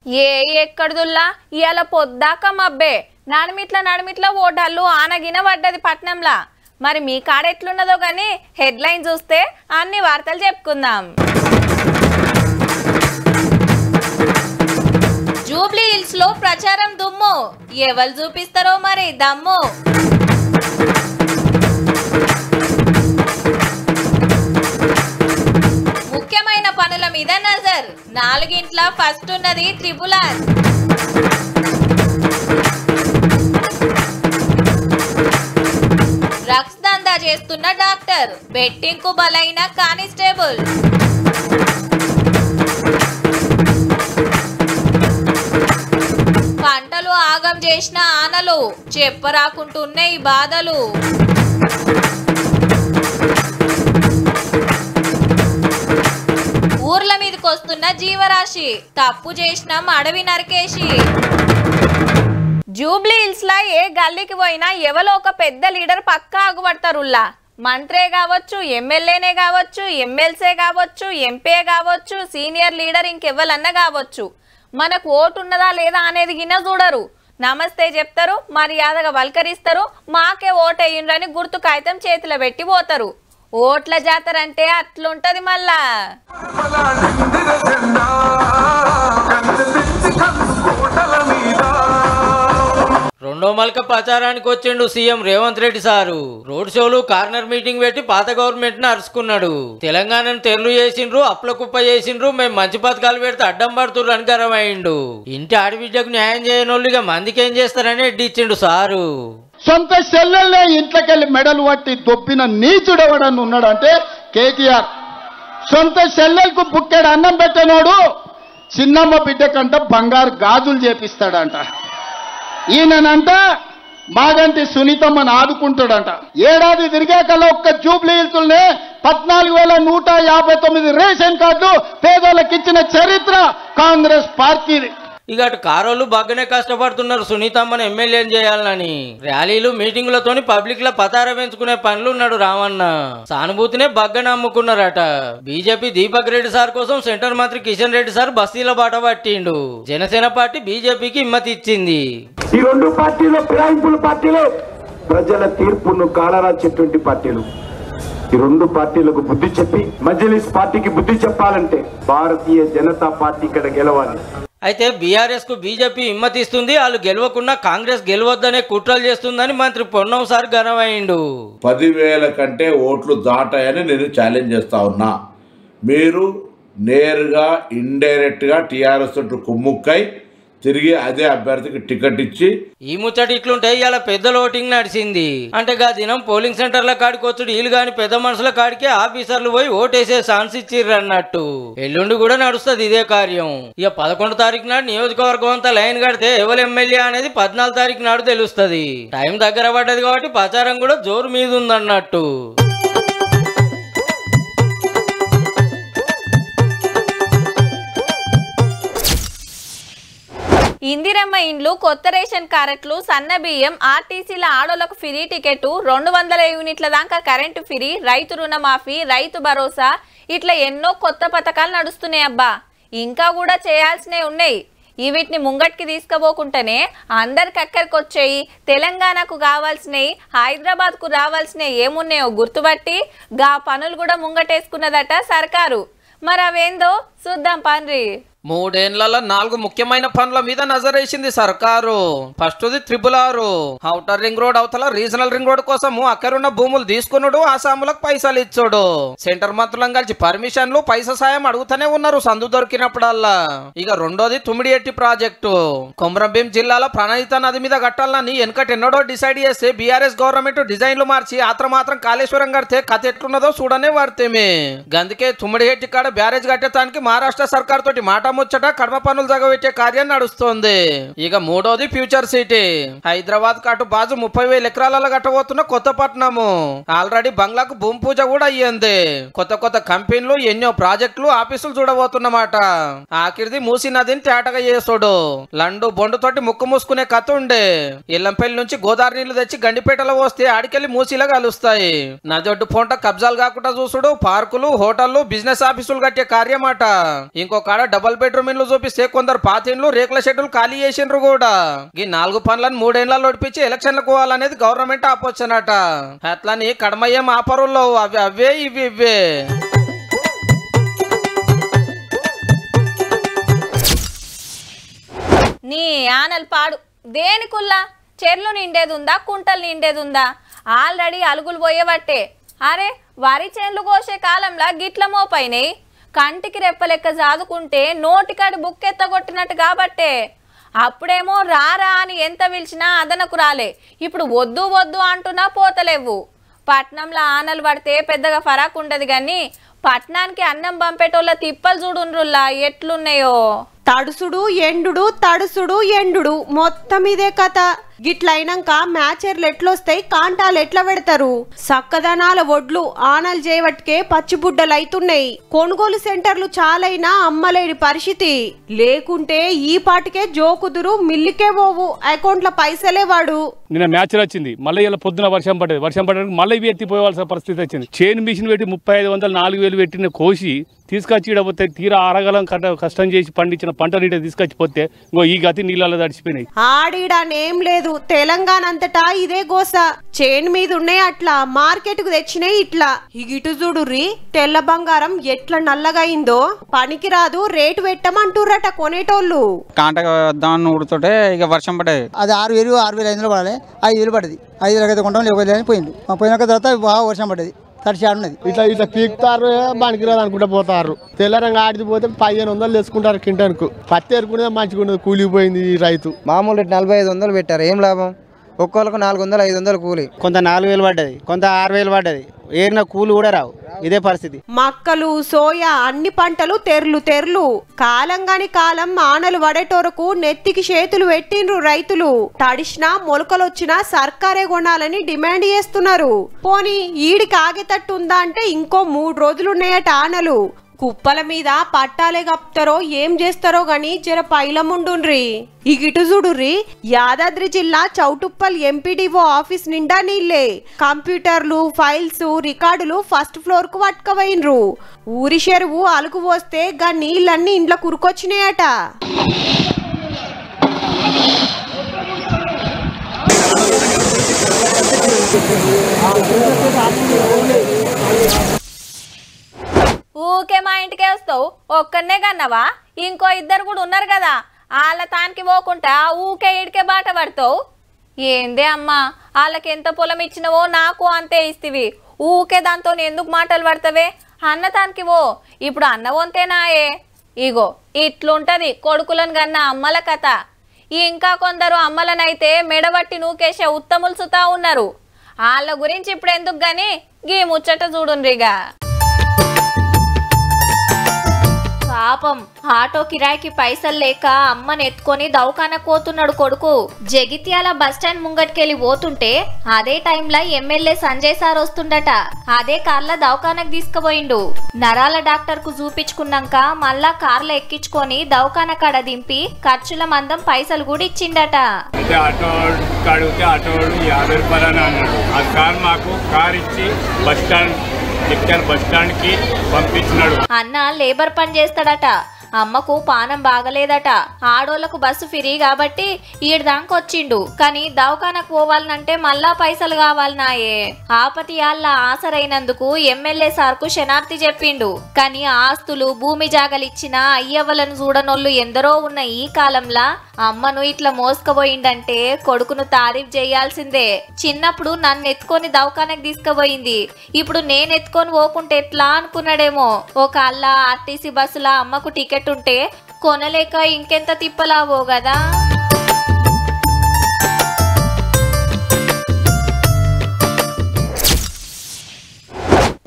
ఏ ఎక్కడుల్లా ఇయాల పొద్దాక మబ్బే నడిమిట్ల ఓటర్లు ఆనగిన పడ్డది పట్నంలా. మరి మీ కాడ ఎట్లున్నదో గానీ హెడ్లైన్ చూస్తే అన్ని వార్తలు చెప్పుకుందాం. జూబ్లీ హిల్స్ లో ప్రచారం దుమ్ము, ఎవరు చూపిస్తారో మరి దమ్ము. ముఖ్యమైన పనుల మీద నజర్, 4 ఫస్ట్ ఉన్నది ట్రిబులర్. డ్రగ్స్ దందా చేస్తున్న డాక్టర్, బెట్టింగ్ కు బలైన కానిస్టేబుల్. పంటలు ఆగం చేసిన ఆనలు, చెప్పరాకుంటున్నాయి బాధలు. ఊర్ల మీదకి వస్తున్న జీవరాశి, తప్పు చేసినాం అడవి నరికేసి. జూబ్లీ హిల్స్ లా ఏ గల్లీకి పోయినా ఎవరో ఒక పెద్ద లీడర్ పక్కా ఆగుపడతారుల్లా. మంత్రే కావచ్చు, ఎమ్మెల్యేనే కావచ్చు, ఎమ్మెల్సీ కావచ్చు, ఎంపీ కావచ్చు, సీనియర్ లీడర్ ఇంకెవ్వరన్నా కావచ్చు. మనకు ఓటు ఉన్నదా లేదా అనేది గిన్న చూడరు. నమస్తే చెప్తారు, మర్యాదగా వల్కరిస్తారు, మాకే ఓటేయండ్రని గుర్తు కాగితం చేతిలో పెట్టి పోతారు. ఓట్ల జాతర అంటే అట్లుంటది మళ్ళా. రెండో మల్క ప్రచారానికి వచ్చిండు CM Revanth Reddy sir. Road షోలు, కార్నర్ మీటింగ్ పెట్టి పాత గవర్నమెంట్ ను అరుచుకున్నాడు. తెలంగాణను తెరలు చేసిండ్రు, అప్పుల కుప్ప చేసిండ్రు, మేము మంచి పథకాలు పెడితే అడ్డం పడుతుర్రు అని గర్వమైండు. ఇంటి ఆడబిడ్డకు న్యాయం చేయనోళ్ళు ఇక మందికేం చేస్తారని ఎడ్డిచ్చిండు సారు. సొంత చెల్లెళ్ళే ఇంట్లోకెళ్ళి మెడలు పట్టి దొబ్బిన నీచుడెవడని ఉన్నాడంటే కేటీఆర్. సొంత చెల్లెలకు బుక్కెడు అన్నం పెట్టనోడు చిన్నమ్మ బిడ్డ కంట బంగారు గాజులు చేపిస్తాడంట. ఈయనంట మాగంటి సునీతమ్మని ఆదుకుంటాడంట. ఏడాది తిరిగాకల్లా ఒక్క జూబ్లీ హిల్స్నే 14,159 రేషన్ కార్డులు పేదోళ్ళకి ఇచ్చిన చరిత్ర కాంగ్రెస్ పార్టీది. ఇక అటు కారోళ్ళు బాగానే కష్టపడుతున్నారు సునీతమ్మని ఎమ్మెల్యేని చేయాలని. ర్యాలీలు, మీటింగులతోని పబ్లిక్ లా పతార పెంచుకునే పనులు ఉన్నాడు రామన్న. సానుభూతినే బగ్గన అమ్ముకున్నారట. బీజేపీ దీపక్ రెడ్డి సార్ కోసం సెంటర్ మంత్రి కిషన్ రెడ్డి సార్ బస్తీల బాట పట్టిండు. జనసేన పార్టీ బీజేపీకి హిమ్మతి ఇచ్చింది. ఈ రెండు పార్టీలు ఫిరాయింపుల పార్టీలు, ప్రజల తీర్పును కాలరాచేటువంటి పార్టీలు. ఈ రెండు పార్టీలకు బుద్ధి చెప్పి మజ్లిస్ పార్టీకి బుద్ధి చెప్పాలంటే భారతీయ జనతా పార్టీ ఇక్కడ గెలవాలి. అయితే బీఆర్ఎస్ కు బీజేపీ హిమ్మతిస్తుంది, వాళ్ళు గెలవకుండా కాంగ్రెస్ గెలవద్దనే కుట్రలు చేస్తుందని మంత్రి పొన్నం సార్ గనవైండు. 10,000 కంటే ఓట్లు దాటాయని నేను ఛాలెంజ్ చేస్తా ఉన్నా. మీరు నేరుగా ఇండైరెక్ట్ గా టీఆర్ఎస్ తోటి కుమ్ముక్కై తిరిగి అదే అభ్యర్థికి టికెట్ ఇచ్చి ఈ ముచ్చటి ఇట్లుంటే ఇవాళ పెద్దల ఓటింగ్ నడిచింది. అంటే గా దినం పోలింగ్ సెంటర్ల కాడికి వచ్చుడు వీళ్ళు గాని పెద్ద మనుషుల కాడికే ఆఫీసర్లు పోయి ఓటేసే ఛాన్స్ ఇచ్చిర్రు అన్నట్టు. ఎల్లుండి కూడా నడుస్తుంది ఇదే కార్యం. ఇక 11 తారీఖు నాడు నియోజకవర్గం అంతా లైన్ కడితే ఎవరు ఎమ్మెల్యే అనేది 14 తారీఖు నాడు తెలుస్తుంది. టైం దగ్గర పడ్డది కాబట్టి ప్రచారం కూడా జోరు మీద ఉందన్నట్టు. ఇందిరమ్మ ఇండ్లు, కొత్త రేషన్ కార్డులు, సన్న బియ్యం, ఆర్టీసీల ఆడోళ్లకు ఫ్రీ టికెట్, 200 యూనిట్ల దాకా కరెంటు ఫ్రీ, రైతు రుణమాఫీ, రైతు భరోసా, ఇట్లా ఎన్నో కొత్త పథకాలు నడుస్తున్నాయి అబ్బా. ఇంకా కూడా చేయాల్సినవి ఉన్నాయి. వీటిని ముంగట్కి తీసుకుపోకుంటేనే అందరికి అక్కడికి వచ్చేయి. తెలంగాణకు కావాల్సినవి, హైదరాబాద్కు రావాల్సినవి ఏమున్నాయో గుర్తుపట్టి గా పనులు కూడా ముంగటేసుకున్నదట సర్కారు. మరి అవేందో చూద్దాం పాండ్రి. 3 ఏళ్లలో 4 ముఖ్యమైన పనుల మీద నజరేసింది సర్కారు. ఫస్ట్ది RRR. ఔటర్ రింగ్ రోడ్ అవతల రీజనల్ రింగ్ రోడ్ కోసం అక్కడున్న భూములు తీసుకున్నాడు, ఆసాములకు పైసలు ఇచ్చాడు. సెంటర్ మంత్రులను కలిసి పర్మిషన్లు, పైసా సాయం అడుగుతూనే ఉన్నారు సందు దొరికినప్పుడల్లా. ఇక రెండోది తుమ్మిడిఎట్టి ప్రాజెక్టు. కొమరంభీం జిల్లాలో ప్రణాళిత నది మీద కట్టాలని వెనకటెన్నడో డిసైడ్ చేస్తే బీఆర్ఎస్ గవర్నమెంట్ డిజైన్లు మార్చి ఆత్రమాత్రం కాళేశ్వరం కడితే కథ ఎట్లున్నదో చూడనే వాడితేమే. గందుకే తుమ్మిడిఎట్టి కాడ బ్యారేజ్ కట్టేదానికి మహారాష్ట్ర సర్కార్ తోటి మాట ముచ్చట కడమ పనులు జగబెట్టే కార్యం నడుస్తోంది. ఇక మూడోది ఫ్యూచర్ సిటీ. హైదరాబాద్ కాటు బాజు 30,000 ఎకరాలలో కట్టబోతున్న కొత్తపట్నము. ఆల్రెడీ బంగ్లాకు భూమి పూజ కూడా అయ్యింది. కొత్త కంపెనీలు, ఎన్నో ప్రాజెక్టులు, ఆఫీసులు చూడబోతున్నమాట. ఆఖరిది మూసి నదిని తేటగా చేసుడు. లండు బొండు తోటి ముక్కు మూసుకునే కథ ఉండే. ఇల్లంపల్లి నుంచి గోదావరి నీళ్లు తెచ్చి గండిపేటలో వస్తే ఆడికెళ్లి మూసిలా కలుస్తాయి. నదొడ్డు పొంట కబ్జాలు కాకుండా చూసుడు, పార్కులు, హోటళ్లు, బిజినెస్ ఆఫీసులు కట్టే కార్యమాట. ఇంకో కాడ డబల్ బెడ్రూమ్ ఇండ్లు చూపిస్తే కొందరు పాతిండ్లు రేకుల షెడ్యూల్ ఖాళీ చేసిండ్రు కూడా. ఈ 4 పనులను 3 ఏళ్లలో ఒడిపించి ఎలక్షన్లకు పోవాలనేది గవర్నమెంట్ ఆపొచ్చనట. అట్లని కడమయ్యం ఆపరుల్లో అవే ఇవే. నీ ఆనలు పాడు దేనికుల్లా చెర్లు నిండేదుందా కుంటలు నిండేదుందా? ఆల్రెడీ అలుగులు పోయేవట్టే. అరే వరి చేన్లు కోసే కాలంలో గిట్ల మోపైనాయి. కంటికి రెప్పలెక్క చాదుకుంటే నోటికాడి బుక్కెత్తగొట్టినట్టు కాబట్టే. అప్పుడేమో రారా అని ఎంత పిలిచినా అదనకు రాలే. ఇప్పుడు వద్దు వద్దు అంటున్నా పోతలేవు. పట్నంలో ఆనలు పడితే పెద్దగా ఫరాక్ ఉండదు కానీ పట్నానికి అన్నం పంపేటోళ్ళ తిప్పలు చూడుండ్రుల్లా ఎట్లున్నాయో. తడుసుడు ఎండుడు మొత్తం ఇదే కథ. గిట్లయినాక మ్యాచర్లు ఎట్లొస్తాయి, కాంటాలు ఎట్లా పెడతారు? సక్కదనాల ఒడ్లు ఆనలు చేయవట్కే పచ్చిబుడ్డలు అవుతున్నాయి. కొనుగోలు సెంటర్లు చాలైనా అమ్మలేని పరిస్థితి. లేకుంటే ఈ పాటికే జోకుదురు మిల్లికే పోవు, అకౌంట్ల పైసలే వాడు. నిన్న మ్యాచ్ వచ్చింది, మళ్ళీ ఇలా పొద్దున వర్షం పడడానికి మళ్ళీ ఇవి ఎత్తిపోవాల్సిన పరిస్థితి వచ్చింది. చైన్ మిషన్ పెట్టి 3500 4000 పెట్టిన కోసి తీసుకొచ్చి ఇడపోతే తీరా ఆరగలం కష్టం చేసి పండించిన పంట నీట తీసుకొచ్చిపోతే ఇంకో ఈ గతి నీళ్ళలో తడిచిపోయినాయి. ఆడిడానేం లేదు, తెలంగాణ అంతటా ఇదే గోస. చైన్ మీద ఉన్నాయి అట్లా, మార్కెట్ కు తెచ్చినాయి ఇట్లా. ఇటు చూడుర్రి తెల్ల బంగారం ఎట్లా నల్లగైందో. పనికి రాదు రేటు పెట్టమంటుర్రట కొనేటోళ్ళు. కాంట వద్దామని ఊడుతుంటే ఇక వర్షం పడ్డది. అది 6,000 పడాలి, 5,000 పడ్డది. 5,000 అయితే కొంటాం, 50,000 పోయింది. పోయినాక తర్వాత బాగా వర్షం పడ్డది, తడిచి ఆడున్నది. ఇట్లా పీకుతారు, పనికిరాదు అనుకుంటా పోతారు. తెల్లరంగా ఆడిపోతే 1500 తెచ్చుకుంటారు కింటానికి. పత్తి ఎరుకునేది మంచిగా ఉండదు, కూలిపోయింది రైతు. మామూలు రేటు 4500 పెట్టారు, ఏం లాభం? ఒక్కొక్కరికి 400 500 కూలి. కొంత 4000 పడ్డది, కొంత 6000 పడ్డది. ఏరిన కూలి కూడా రావు, ఇదే పరిస్థితి. మక్కలు సోయా అన్ని పంటలు తెర్లు. కాలంగాని కాలం ఆనలు పడేటోరకు నెత్తికి చేతులు పెట్టిండ్రు రైతులు. తడిసినా మొలకలొచ్చినా సర్కారే కొనాలని డిమాండ్ చేస్తున్నారు. పోనీ ఈడికి ఆగేటట్టు ఉందా అంటే ఇంకో 3 రోజులున్నాయట ఆనలు. కుప్పల మీద పట్టాలే కప్తారో ఏం చేస్తారో గాని జర పైలముండుండ్రి. ఇటు చూడుర్రి యాదాద్రి జిల్లా చౌటుప్పల్ ఎంపీడీఓ ఆఫీస్ నిండా నీళ్లే. కంప్యూటర్లు, ఫైల్స్, రికార్డులు ఫస్ట్ ఫ్లోర్ కు పట్టుకపోయిన్రు. ఊరి చెరువు అలుగు పోస్తే గా నీళ్ళన్నీ ఇంట్లో కురుకొచ్చినాయట. ఊకే మా ఇంటికే వస్తావు, ఒక్కనే కన్నావా? ఇంకో 2 కూడా ఉన్నారు కదా, వాళ్ళ తానికి పోకుండా ఊకే ఇడికే బాట పడతావు. ఏందే అమ్మా, వాళ్ళకి ఎంత పొలం ఇచ్చినవో నాకు అంతే ఇస్తివి. ఊకే దాంతో ఎందుకు మాటలు పడతావే? అన్న తానికి పో. ఇప్పుడు అన్న వంతేనాయే. ఇగో ఇట్లుంటది కొడుకులను కన్నా అమ్మల కథ. ఇంకా కొందరు అమ్మలనైతే మెడబట్టి నూకేసే ఉత్తములు సుతా ఉన్నారు. వాళ్ళ గురించి ఇప్పుడు ఎందుకు గాని గీ ముచ్చట చూడుండ్రిగా. పాపం ఆటో కిరాయికి పైసలు లేక అమ్మని ఎత్తుకొని దవాఖానకు పోతున్నాడు కొడుకు. జగిత్యాల బస్టాండ్ ముంగటికెళ్ళి పోతుంటే అదే టైంలో ఎమ్మెల్యే సంజయ్ సార్ వస్తుండట. అదే కార్ల దవాఖానకు తీసుకుపోయిండు. నరాల డాక్టర్ కు చూపించుకున్నాక మళ్ళా కార్ల ఎక్కించుకొని దవాఖాన కాడ దింపి ఖర్చుల మందం పైసలు కూడా ఇచ్చిండట. అన్న లేబర్ పని చేస్తాడట. అమ్మకు పానం బాగలేదట. ఆడోళ్లకు బస్సు ఫ్రీ కాబట్టి ఈడదానికి వచ్చిండు. కానీ దవాఖానకు పోవాలనంటే మళ్ళా పైసలు కావాలనాయే. ఆపతి యాళ్ళ ఆసరైనందుకు ఎమ్మెల్యే సార్కు శనార్థి చెప్పిండు. కానీ ఆస్తులు భూమి జాగలిచ్చిన అయ్యవ్వలను చూడనోళ్ళు ఎందరో ఉన్న ఈ కాలంలో అమ్మను ఇట్లా మోసుకుపోయిండంటే కొడుకును తారీఫ్ చేయాల్సిందే. చిన్నప్పుడు నన్ను ఎత్తుకొని దవాఖానకు తీసుకుపోయింది, ఇప్పుడు నేను ఎత్తుకొని పోకుంటే ఎట్లా అనుకున్నాడేమో. ఒక అల్లా ఆర్టీసీ బస్సులా అమ్మకు టికెట్ ఉంటే కొనలేక ఇంకెంత తిప్పలావో కదా.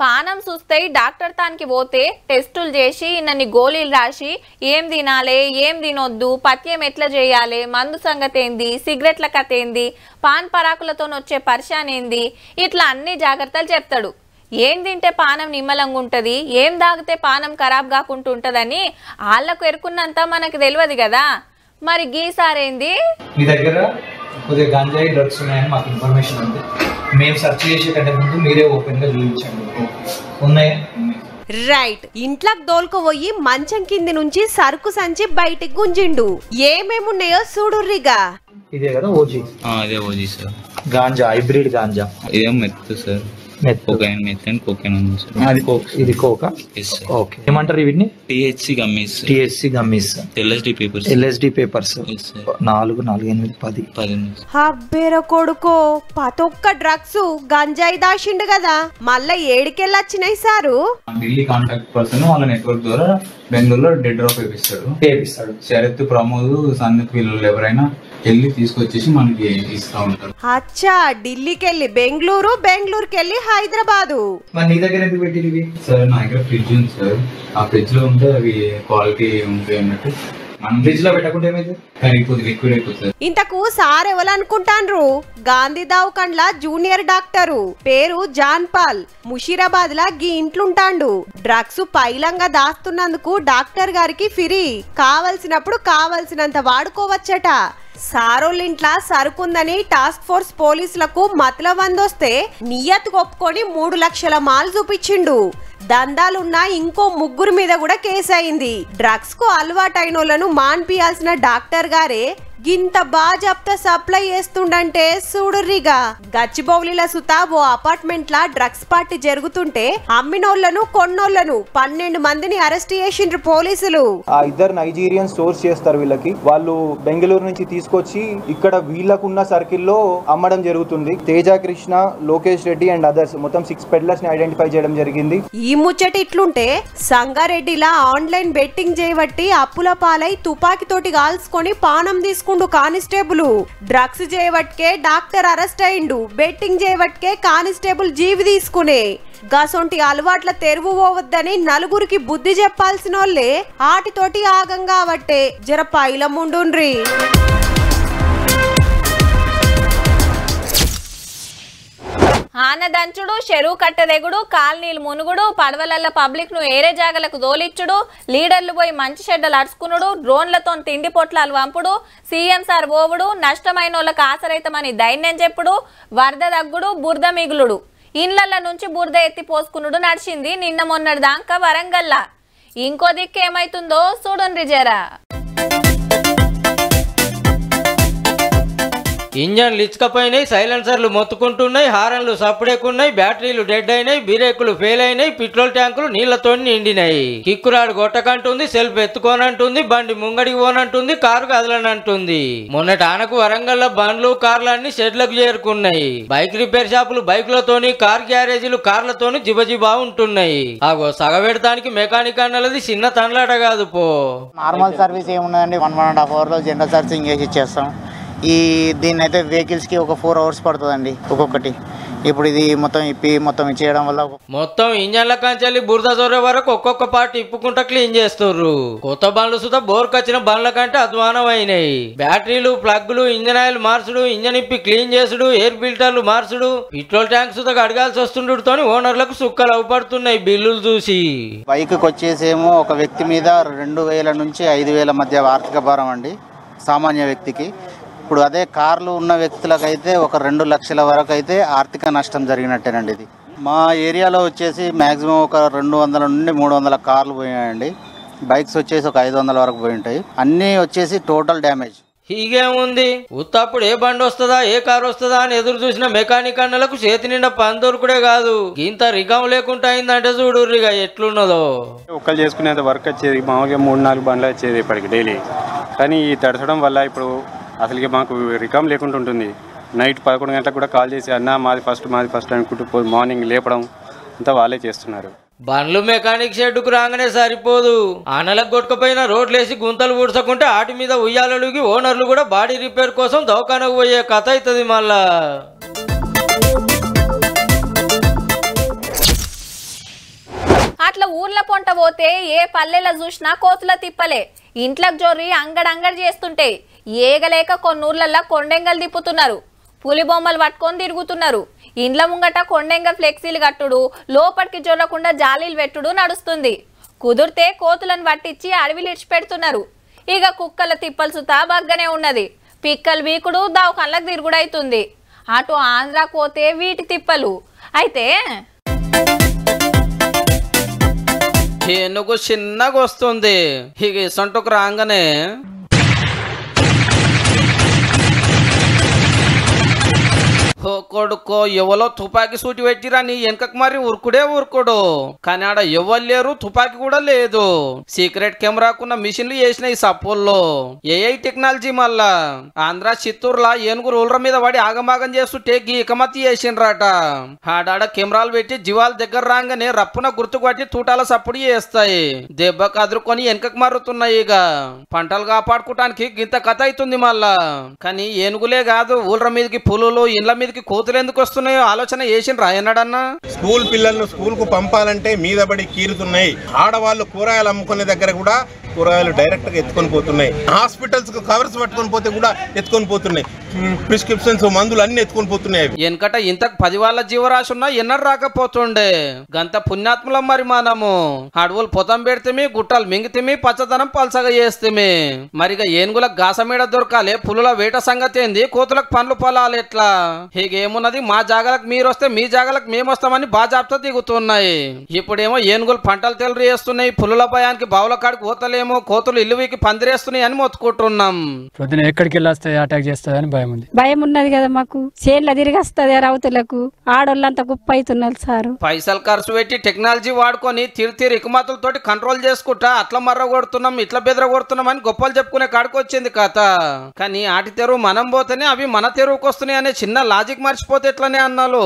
పానం చూస్తే డాక్టర్ తానికి పోతే టెస్టులు చేసి ఇన్నన్ని గోళీలు రాసి ఏం తినాలి ఏం తినొద్దు, పథ్యం ఎట్లా చేయాలి, మందు సంగతి ఏంది, సిగరెట్ల కథ ఏంది, పాన్ పరాకులతో వచ్చే పరిశాన్ ఏంది, ఇట్లా అన్ని జాగ్రత్తలు చెప్తాడు. ఏం తింటే పానం నిమ్మలంగా ఉంటుంది, ఏం తాగితే పానం ఖరాబ్ కాకుండా ఉంటుందని వాళ్ళకు ఎరుకున్నంత మనకు తెలియదు కదా. మరి గీసారేంది మీ దగ్గర కొద్దిగా గంజాయి డ్రగ్స్ ఉన్నాయని మాకు ఇన్ఫర్మేషన్ ఉంది. మేము సెర్చ్ చేసే కంటే ముందు మీరే ఓపెన్ గా చూపించండి. ఉన్నాయా? రైట్, ఇంట్లోకి దోల్కపోయి మంచం కింది నుంచి సరుకు సంచి బయటికి గుంజిండు. ఏమేమున్నాయో చూడుర్రిగా. ఇదే కదా ఓజీ? ఇదే ఓజీ సార్. గాంజా, హైబ్రిడ్ గాంజా. ఇదేం మెత్తు సార్. కోకైన్ మెథైన్ కోకైన్ ఉంది సార్. అది ఇది కోకా. ఓకే, ఏమంటారు వీటిని? THC gummies. THC gummies. LSD papers. LSD papers. 4, 4, 8, 10. అబ్బేర కొడుకో, పతొక్క డ్రగ్స్ గంజాయి దాచిండు కదా, మళ్ళా ఏడికెళ్ళొచ్చినాయి సారు? ఢిల్లీ కాంటాక్ట్ పర్సన్ వాళ్ళ నెట్వర్క్ ద్వారా బెంగళూరులో డెడ్ డ్రాప్ వేపిస్తాడు. శరత్, ప్రమోద్, సన్నిత్ వీళ్ళు ఎవరైనా వెళ్ళి తీసుకొచ్చేసి మనకి ఇస్తా ఉంటారు. అచ్చా, ఢిల్లీకి వెళ్ళి బెంగళూరు, బెంగళూరుకి వెళ్ళి హైదరాబాదు. మరి నీ దగ్గర ఎందుకు పెట్టింది సార్? నా దగ్గర ఫ్రిడ్జ్ ఉంది సార్. ఆ ఫ్రిడ్జ్ లో ఉంటే అవి క్వాలిటీ ఉంటాయి అన్నట్టు. మనం ఫ్రిడ్జ్ లో పెట్టకుంటే ఏమైతే కరిగిపోతుంది, లిక్విడ్ అయిపోతుంది. ఇంతకు సార్ ఎవరనుకుంటాన్రు? గాంధీ దవాఖాన్ల జూనియర్ డాక్టరు, పేరు జాన్ పాల్. ముషీరాబాద్ లా గీ ఇంట్లుంటాండు. డ్రగ్స్ పైలంగా దాస్తున్నందుకు డాక్టర్ గారికి ఫిరీ, కావలసినప్పుడు కావలసినంత వాడుకోవచ్చట. సారోళ్ళింట్లా సరుకుందని టాస్క్ ఫోర్స్ పోలీసులకు మతలబందొస్తే నియత్ ఒప్పుకొని 3 లక్షల మాల్ చూపించిండు. దందాలున్న ఇంకో 3 మీద కూడా కేసు అయింది. డ్రగ్స్ కు అలవాటైనోళ్లను మాన్పియాల్సిన డాక్టర్ గారే గింత బాజాప్తా సప్లై చేస్తుండంటే చూడుర్రిగా. గచ్చిబౌలిల సుత ఓ అపార్ట్మెంట్ లా డ్రగ్స్ పార్టీ జరుగుతుంటే అమ్మినోళ్లను కొన్నోళ్లను 12 మందిని అరెస్ట్ చేసిండ్రు పోలీసులు. ఆ ఇద్దరు నైజీరియన్ సోర్స్ చేస్తారు వీళ్ళకి. వాళ్ళు బెంగళూరు నుంచి తీసుకొచ్చి ఇక్కడ వీళ్ళకున్న సర్కిల్లో అమ్మడం జరుగుతుంది. తేజ కృష్ణ, లోకేష్ రెడ్డి అండ్ అదర్స్ మొత్తం 6 పెడ్లర్స్ ని ఐడెంటిఫై చేయడం జరిగింది. ఈ ముచ్చట ఇట్లుంటే సంగారెడ్డిలా ఆన్లైన్ బెట్టింగ్ చేయబట్టి అప్పుల పాలై తుపాకీతోటి కాల్చుకొని పానం తీసుకుంటూ కానిస్టేబుల్. డ్రగ్స్ చేయబట్కే డాక్టర్ అరెస్ట్ అయిండు, బెట్టింగ్ చేయబట్కే కానిస్టేబుల్ జీవి తీసుకునే. గసొంటి అలవాట్ల తెరువు పోవద్దని నలుగురికి బుద్ధి చెప్పాల్సినోళ్లే ఆటితోటి ఆగంగా అవట్టే జర పైలముండుండ్రి. ఆనదంచుడు, చెరువు కట్టదెగుడు, కాలనీలు మునుగుడు, పడవలల్ల పబ్లిక్ ను ఏరే జాగలకు దోలిచ్చుడు, లీడర్లు పోయి మంచి చెడ్డలు అడుచుకునుడు, డ్రోన్లతో తిండి పొట్లాలు వంపుడు, సీఎం సార్ ఓవుడు, నష్టమైన వాళ్ళకి ఆసరైతమని ధైర్యం చెప్పుడు, వరద దగ్గుడు, బురద మిగులుడు, ఇండ్ల నుంచి బురద ఎత్తి పోసుకునుడు నడిచింది నిన్న మొన్నటి దాకా వరంగల్లా. ఇంకో దిక్కు ఏమైతుందో చూడండి జరా. ఇంజన్లు ఇచ్చుకపోయినాయి, సైలెన్సర్లు మొత్తుకుంటున్నాయి, హారన్లు సప్పుడేకున్నాయి, బ్యాటరీలు డెడ్ అయినాయి, బ్రేకులు ఫెయిల్ అయినాయి, పెట్రోల్ ట్యాంకులు నీళ్లతో నిండినాయి. కిక్కురాడు గొట్టకంటుంది, సెల్ఫ్ ఎత్తుకోనంటుంది, బండి ముంగడికి పోనంటుంది, కారు కదలనంటుంది. మొన్నటి ఆనకు వరంగల్లో బండ్లు, కార్లు అన్ని షెడ్లకు చేరుకున్నాయి. బైక్ రిపేర్ షాపులు బైకులతోని, కార్ గ్యారేజీలు కార్లతోని జిబజిబా ఉంటున్నాయి. ఆగో సగబెడతానికి మెకానిక్ అన్నది చిన్న తనలాట కాదు పో. నార్మల్ సర్వీస్ ఏమున్నదండి, 1.5 అవర్లో జనరల్ సర్వీసింగ్ చేసి ఇచ్చేస్తాం. దీన్ని అయితే వెహికల్స్కి ఒక 4 అవర్స్ పడుతుందండి ఒక్కొక్కటి. ఇప్పుడు ఇది మొత్తం ఇచ్చేయడం వల్ల మొత్తం ఇంజన్ల కంచెల్లి బురద దొరే వరకు ఒక్కొక్క పార్ట్ ఇప్పుకుంటా క్లీన్ చేస్తుర్రు. కొత్త బండ్లు సుతా బోర్కొచ్చిన బండ్ల కంటే అధ్వానం అయినాయి. బ్యాటరీలు, ప్లగ్లు, ఇంజన్ ఆయిల్ మార్చుడు, ఇంజన్ ఇప్పి క్లీన్ చేసుడు, ఎయిర్ ఫిల్టర్లు మార్చుడు, పెట్రోల్ ట్యాంక్ సుతా అడగాల్సి వస్తుండటంతో ఓనర్లకు సుక్కలు అవుపడుతున్నాయి బిల్లులు చూసి. బైక్కి వచ్చేసేమో ఒక వ్యక్తి మీద 2000 నుంచి 5000 మధ్య ఆర్థిక భారం అండి సామాన్య వ్యక్తికి. ఇప్పుడు అదే కార్లు ఉన్న వ్యక్తులకైతే ఒక 2 లక్షల వరకు అయితే ఆర్థిక నష్టం జరిగినట్టేనండి. ఇది మా ఏరియాలో వచ్చేసి మ్యాక్సిమం ఒక 200 నుండి 300 కార్లు పోయాయండి. బైక్స్ వచ్చేసి ఒక 500 వరకు పోయి ఉంటాయి. అన్నీ వచ్చేసి టోటల్ డ్యామేజ్. హీగేముంది, ఉత్తప్పుడు ఏ బండి వస్తుందా ఏ కారు వస్తుందా అని ఎదురు చూసిన మెకానిక్ అన్నలకు చేతి నిండా పని దొరుకుడే కాదు, ఇంత రికం లేకుండా అయిందంటే చూడుర్రిగా ఎట్లున్నదో. ఒక్కరు చేసుకునేంత వర్క్ వచ్చేది మామూలుగా 3-4 బండ్లు వచ్చేది ఇప్పటికి డైలీ. కానీ ఈ తడచడం వల్ల ఇప్పుడు అసలుకి మాకు రికం లేకుండా ఉంటుంది. నైట్ 11 గంటలకు కూడా కాల్ చేసి అన్న మాది ఫస్ట్ అనుకుంటూ మార్నింగ్ లేపడం అంతా వాళ్ళే చేస్తున్నారు. బండ్లు మెకానిక్ షెడ్డుకు రాగానే సరిపోదు, ఆనలకు కొట్టుకుపోయిన రోడ్లేసి గుంతలు ఊడ్చకుంటే ఆటి మీద ఉయ్యాలలుగి ఓనర్లు కూడా బాడీ రిపేర్ కోసం దవాఖానకు పోయే కథ అవుతుంది మళ్ళా. అట్లా ఊర్ల పొంట పోతే ఏ పల్లెల చూసినా కోతుల తిప్పలే. ఇంట్లోకి జోరి అంగడంగడి చేస్తుంటే ఏగలేక కొన్ని ఊర్లల్లో కొండెంగలు తిప్పుతున్నారు, పులి బొమ్మలు పట్టుకొని తిరుగుతున్నారు. ఇండ్ల ముంగట కొండెంగ ఫ్లెక్సీలు కట్టుడు, లోపలికి జొరకుండా జాలీలు పెట్టుడు నడుస్తుంది. కుదిరితే కోతులను పట్టించి అడవిలు ఇడిచిపెడుతున్నారు. ఇక కుక్కల తిప్పలు సుతా బగ్గనే ఉన్నది. పిక్కలు వీకుడు, దవాఖానలకు తిరుగుడు అవుతుంది. అటు ఆంధ్ర పోతే వీటి తిప్పలు అయితే ఏనుగు చిన్నగా వస్తుంది. ఇక సొంటకు రాగానే కొడుకో ఎవలో తుపాకీ సూటి పెట్టిరా నీ వెనకకు మరి ఉరుకుడే ఉరుకుడు. కానీ ఆడ ఎవరు లేరు, తుపాకీ కూడా లేదు. సీక్రెట్ కెమెరాకున్న మిషన్లు వేసిన ఈ సపోల్లో ఏఐ టెక్నాలజీ మళ్ళా ఆంధ్ర చిత్తూరులా ఏనుగు రోలర్ మీద పడి ఆగమాగం చేస్తుంటే గీకమతి చేసిండ్రట. ఆడాడ కెమెరాలు పెట్టి జీవాల దగ్గర రాగానే రప్పున గుర్తు పట్టి తూటాల సప్పుడు చేస్తాయి. దెబ్బకు అదురుకొని వెనకకు మారుతున్నాయి. ఇక పంటలు కాపాడుకోవటానికి గింత కథ అవుతుంది మళ్ళా. కానీ ఏనుగులే కాదు, ఊళ్ళ మీదకి పులులు, ఇండ్ల మీదకి కోతులు ఎందుకు వస్తున్నాయో ఆలోచన చేసిన రాయన్నాడన్నా. స్కూల్ పిల్లలను స్కూల్ కు పంపాలంటే మీద పడి కీరుతున్నాయి. ఆడవాళ్ళు కూరగాయలు అమ్ముకునే దగ్గర కూడా కూరగాయలు డైరెక్ట్ గా ఎత్తుకొని పోతున్నాయి. హాస్పిటల్స్ కు కవర్స్ పట్టుకొని పోతే కూడా ఎత్తుకొని పోతున్నాయి. ప్రిస్క్రిప్షన్స్ మందులు అన్ని ఎత్తుకొని పోతున్నాయి. వెనకట ఇంతకు 10 వాళ్ళ జీవరాశి ఉన్నా ఎన్నడూ రాకపోతుండే. గంత పుణ్యాత్ములం మరి మనము. అడవులు పొతం పెడితేమి, గుట్టలు మింగితేమి, పచ్చదనం పలసగా చేస్తేమి. మరిగా ఏనుగులకు గాసమేడ దొరకాలి, పులుల వేట సంగతి ఏంది, కోతులకు పండ్లు పొలాలు ఎట్లా? ఏమున్నది, మా జాగాలకు మీరు వస్తే మీ జాగాలకు మేము వస్తామని బాజాబ్తా దిగుతున్నాయి. ఇప్పుడేమో ఏనుగులు పంటలు తెలరు చేస్తున్నాయి, పులుల భయానికి బావుల కాడికి పోతలేమో, కోతులు ఇల్లు వీకి పందిరేస్తున్నాయి అని మొత్తుకుంటున్నాం. పొద్దున ఎక్కడికి వెళ్ళి వస్తాయి, అటాక్ చేస్తాయి అని భయం ఉంది. భయం ఉన్నది కదా మాకు. చేన్ల తిరిగి వస్తుంది రౌతులకు, ఆడోళ్ళంతా కుప్ప అవుతున్నారు సార్. పైసలు ఖర్చు పెట్టి టెక్నాలజీ వాడుకొని తిరిగి రికమాతులతోటి కంట్రోల్ చేసుకుంటా అట్లా మర్ర కొడుతున్నాం, ఇట్లా బెదర కొడుతున్నాం అని గొప్పలు చెప్పుకునే కాడికి వచ్చింది కథ. కానీ ఆటి తెరువు మనం పోతేనే అవి మన తెరువుకు వస్తున్నాయి అనే చిన్న లాజిక్ మర్చిపోతే ఎట్లనే అన్నాలు.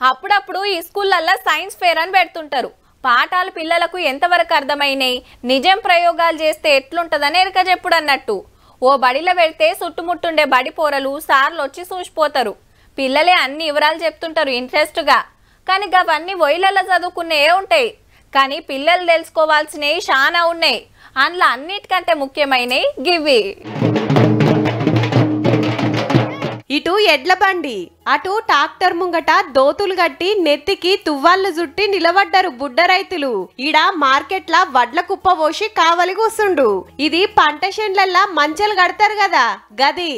అప్పుడప్పుడు ఈ స్కూళ్ళల్లో సైన్స్ ఫేర్ అని పెడుతుంటారు. పాఠాలు పిల్లలకు ఎంతవరకు అర్థమైనాయి, నిజం ప్రయోగాలు చేస్తే ఎట్లుంటదని ఎరక చెప్పుడు అన్నట్టు. ఓ బడిలో పెడితే చుట్టుముట్టుండే బడి పోరలు సార్లు వచ్చి చూసిపోతారు. పిల్లలే అన్ని వివరాలు చెప్తుంటారు ఇంట్రెస్ట్గా. కానీ అవన్నీ ఒయిలలో చదువుకునే ఉంటాయి. కానీ పిల్లలు తెలుసుకోవాల్సినవి చాలా ఉన్నాయి. అందులో అన్నిటికంటే ముఖ్యమైనవి గివి. ఇటు ఎడ్ల బండి, అటు ట్రాక్టర్ ముంగట దోతులు గట్టి నెత్తికి తువ్వాళ్ళు జుట్టి నిలబడ్డారు బుడ్డ రైతులు. ఈడ మార్కెట్ల వడ్ల కుప్ప పోసి కావలి కూసుండు. ఇది పంట చేన్లల్లా మంచలు కడతారు కదా గది.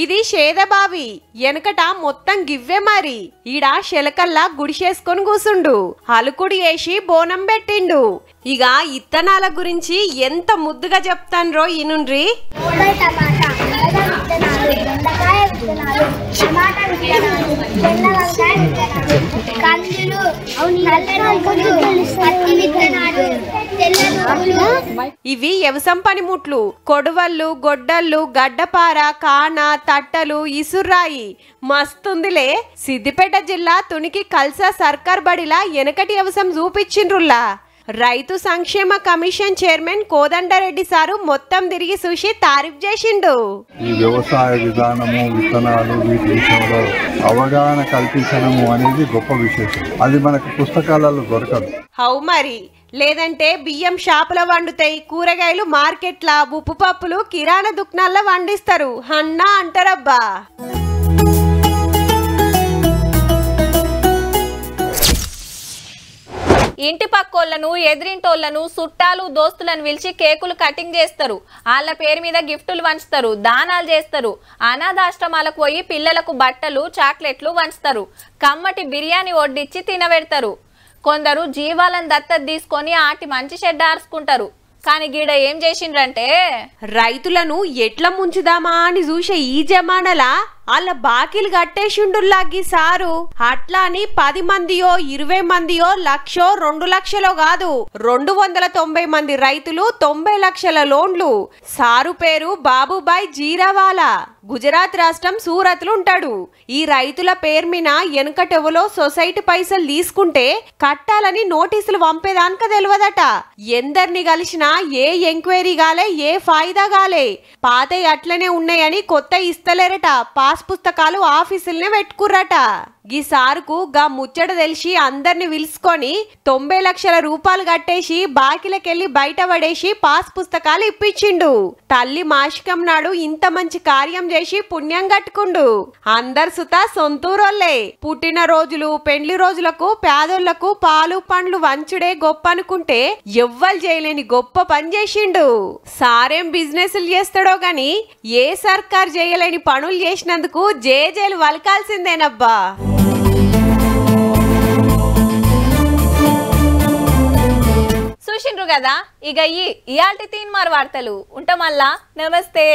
ఇది షేదబావి, వెనకట మొత్తం గివ్వే మరి. ఈడ శెలకల్లా గుడిసేసుకొని కూసుండు, అలుకుడు వేసి బోనం పెట్టిండు. ఇక ఇత్తనాల గురించి ఎంత ముద్దుగా చెప్తాన్రో ఇనుండ్రి. ఇవి వ్యవసాయ పనిముట్లు. కొడవళ్ళు, గొడ్డళ్ళు, గడ్డపార, కాన, తట్టలు, ఇసుర్రాయి. మస్తుందిలే. సిద్దిపేట జిల్లా తునికి కల్సా సర్కార్ బడిలా వెనకటి వ్యవసాయం చూపించిండ్రుల్లా. రైతు సంక్షేమ కమిషన్ చైర్మన్ కోదండరెడ్డి సారు మొత్తం తిరిగి చూసి తారీఫ్ చేసిండు. ఈ వ్యవసాయ విధానము, విత్తనాలు, వీటి విషయంలో అవగాహన కల్పించడము అనేది గొప్ప విశేషం. అది మనకు పుస్తకాలలో దొరకదు. హౌ మరి, లేదంటే బియ్యం షాపుల వండుతాయి, కూరగాయలు మార్కెట్ల, ఉప్పు పప్పులు కిరాణా దుకాణాల్లో వండిస్తారు అన్నా అంటారబ్బా. ఇంటి పక్కోళ్లను, ఎదిరింటోళ్లను, చుట్టాలు, దోస్తులను పిలిచి కేకులు కటింగ్ చేస్తారు. వాళ్ళ పేరు మీద గిఫ్టులు వంచుతారు, దానాలు చేస్తారు. అనాథాశ్రమాలకు పోయి పిల్లలకు బట్టలు, చాక్లెట్లు వంచుతారు. కమ్మటి బిర్యానీ వడ్డిచ్చి తినబెడతారు. కొందరు జీవాలను దత్తత తీసుకొని ఆటి మంచి షెడ్ ఆర్చుకుంటారు. కానీ గీడ ఏం చేసిండ్రంటే రైతులను ఎట్లా ముంచుదామా అని చూసే ఈ జమానలా వాళ్ళ బాకీలు కట్టేసిండుల్లాగి సారు. అట్లా అని 10 మందియో 20 మందియో 1,00,000 2 లక్షలో కాదు, 290 మంది రైతులు 90 లక్షల లోన్లు. సారు పేరు బాబుబాయ్ జీరావాలా. గుజరాత్ రాష్ట్రం సూరత్ లో ఉంటాడు. ఈ రైతుల పేరు మీద వెనుకటెవలో సొసైటీ పైసలు తీసుకుంటే కట్టాలని నోటీసులు పంపేదానిక తెలియదట. ఎందరిని కలిసినా ఏ ఎంక్వైరీ గాలే, ఏ ఫాయిదా గాలే. పాత అట్లనే ఉన్నాయని కొత్త ఇస్తలేరట. పాస్ పుస్తకాలు ఆఫీసులనే పెట్టుకుర్రట. గీ సారుకు గా ముచ్చట తెలిసి అందరిని పిలుచుకొని 90 లక్షల రూపాయలు కట్టేసి బాకిలకెళ్ళి బయట పడేసి పాస్ పుస్తకాలు ఇప్పించిండు. తల్లి మాసికం నాడు ఇంత మంచి కార్యం చేసి పుణ్యం కట్టుకుండు. అందరు సుతా సొంతూరోళ్లే. పుట్టిన రోజులు పెండ్లి రోజులకు పేదోళ్లకు పాలు పండ్లు వంచుడే గొప్ప అనుకుంటే ఎవ్వరు చేయలేని గొప్ప పని చేసిండు. సారేం బిజినెస్లు చేస్తాడో గాని ఏ సర్కార్ చేయలేని పనులు చేసినందుకు జేజేలు వలకాల్సిందేనబ్బా. చూసిండ్రు కదా, ఇక ఇయాల్టి తీన్మార్ వార్తలు ఉంటామల్లా. నమస్తే.